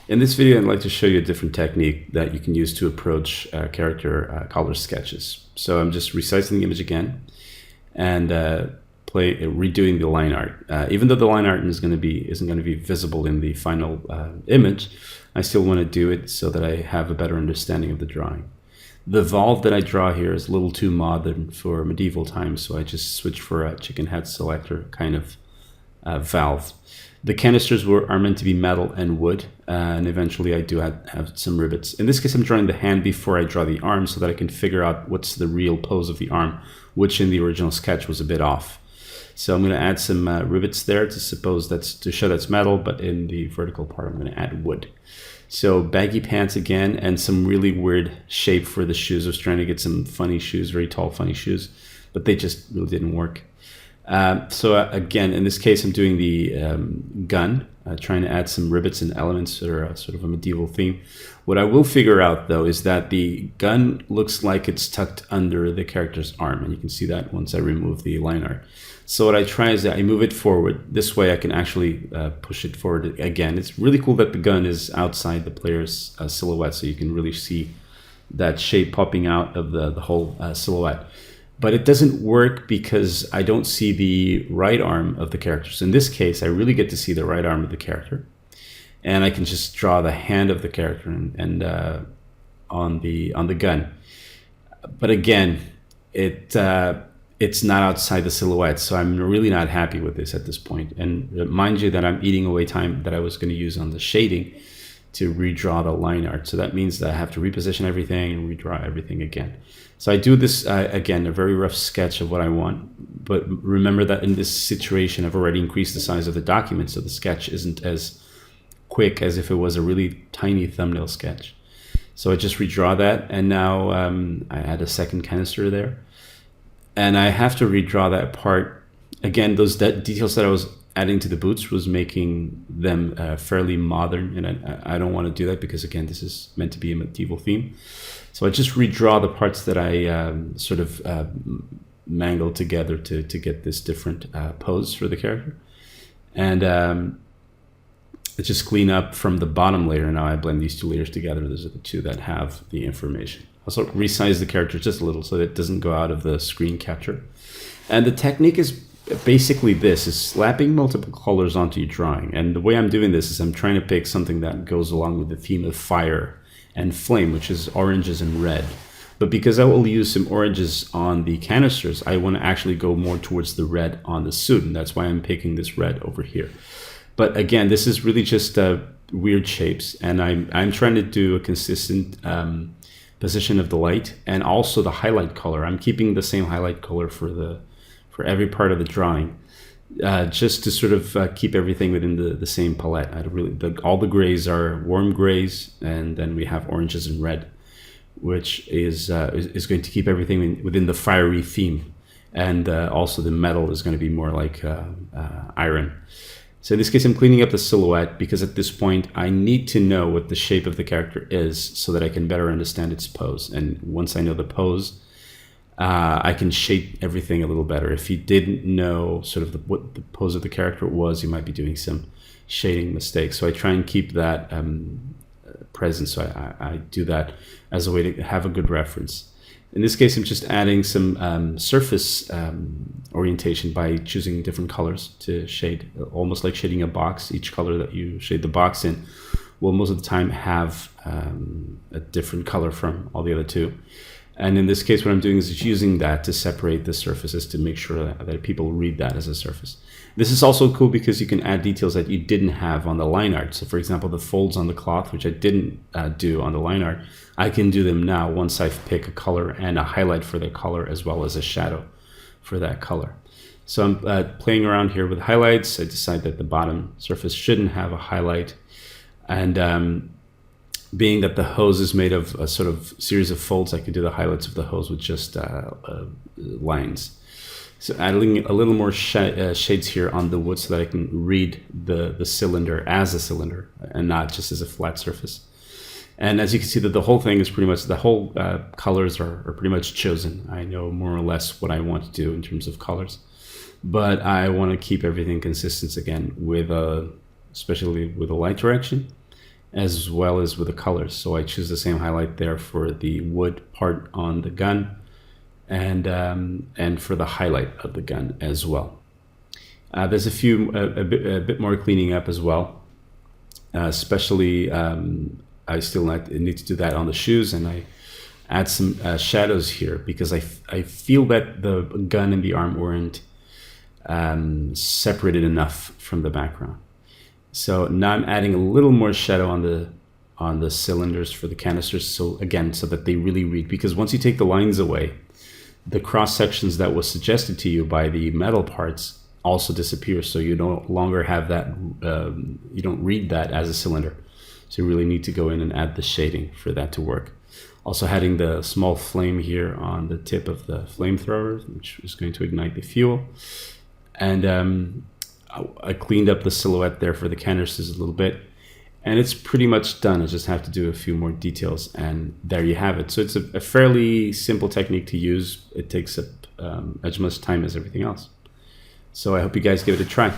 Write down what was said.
In this video, I'd like to show you a different technique that you can use to approach character color sketches. So I'm just resizing the image again and redoing the line art. Even though the line art isn't going to be visible in the final image, I still want to do it so that I have a better understanding of the drawing. The valve that I draw here is a little too modern for medieval times, so I just switched for a chicken head selector kind of valve. The canisters are meant to be metal and wood, and eventually I do have some rivets. In this case, I'm drawing the hand before I draw the arm so that I can figure out what's the real pose of the arm, which in the original sketch was a bit off. So I'm going to add some rivets there to show that's metal, but in the vertical part I'm going to add wood. So baggy pants again, and some really weird shape for the shoes. I was trying to get some funny shoes, very tall funny shoes, but they just really didn't work. Again, in this case, I'm doing the gun, trying to add some rivets and elements that are sort of a medieval theme. What I will figure out, though, is that the gun looks like it's tucked under the character's arm, and you can see that once I remove the line art. So what I try is that I move it forward. This way I can actually push it forward again. It's really cool that the gun is outside the player's silhouette, so you can really see that shape popping out of the whole silhouette. But it doesn't work because I don't see the right arm of the character. So in this case, I really get to see the right arm of the character. And I can just draw the hand of the character and on the gun. But again, it's not outside the silhouette, so I'm really not happy with this at this point. And mind you that I'm eating away time that I was going to use on the shading to redraw the line art. So that means that I have to reposition everything and redraw everything again. So I do this, again, a very rough sketch of what I want. But remember that in this situation, I've already increased the size of the document, so the sketch isn't as quick as if it was a really tiny thumbnail sketch. So I just redraw that, and now I add a second canister there. And I have to redraw that part. Again, those details that I was adding to the boots was making them fairly modern, and I don't want to do that because, again, this is meant to be a medieval theme. So I just redraw the parts that I sort of mangled together to get this different pose for the character. And I just clean up from the bottom layer. Now I blend these two layers together. Those are the two that have the information. Also resize the character just a little so that it doesn't go out of the screen capture. And the technique is basically this, is slapping multiple colors onto your drawing. And the way I'm doing this is I'm trying to pick something that goes along with the theme of fire and flame, which is oranges and red. But because I will use some oranges on the canisters, I want to actually go more towards the red on the suit, and that's why I'm picking this red over here. But again, this is really just weird shapes, and I'm trying to do a consistent position of the light and also the highlight color. I'm keeping the same highlight color for every part of the drawing, just to sort of keep everything within the same palette. All the grays are warm grays, and then we have oranges and red, which is going to keep everything within the fiery theme. And also the metal is going to be more like iron. So in this case, I'm cleaning up the silhouette because at this point, I need to know what the shape of the character is so that I can better understand its pose. And once I know the pose, I can shape everything a little better. If you didn't know sort of what the pose of the character was, you might be doing some shading mistakes. So I try and keep that present. So I do that as a way to have a good reference. In this case, I'm just adding some surface orientation by choosing different colors to shade, almost like shading a box. Each color that you shade the box in will most of the time have a different color from all the other two. And in this case, what I'm doing is just using that to separate the surfaces to make sure that people read that as a surface. This is also cool because you can add details that you didn't have on the line art. So for example, the folds on the cloth, which I didn't do on the line art, I can do them now once I pick a color and a highlight for the color as well as a shadow for that color. So I'm playing around here with highlights. I decide that the bottom surface shouldn't have a highlight. And being that the hose is made of a sort of series of folds, I could do the highlights of the hose with just lines. So adding a little more shades here on the wood so that I can read the cylinder as a cylinder and not just as a flat surface. And as you can see, that the whole thing is pretty much, the whole colors are pretty much chosen. I know more or less what I want to do in terms of colors, but I want to keep everything consistent again with especially with the light direction as well as with the colors. So I choose the same highlight there for the wood part on the gun, and for the highlight of the gun as well. There's a bit more cleaning up as well, especially I still need to do that on the shoes, and I add some shadows here because I feel that the gun and the arm weren't separated enough from the background. So now I'm adding a little more shadow on the cylinders for the canisters, so again, so that they really read, because once you take the lines away, the cross sections that was suggested to you by the metal parts also disappear, so you no longer have that, you don't read that as a cylinder. So you really need to go in and add the shading for that to work. Also adding the small flame here on the tip of the flamethrower, which is going to ignite the fuel. And I cleaned up the silhouette there for the canisters a little bit, and it's pretty much done. I just have to do a few more details, and there you have it. So it's a fairly simple technique to use. It takes up as much time as everything else. So I hope you guys give it a try.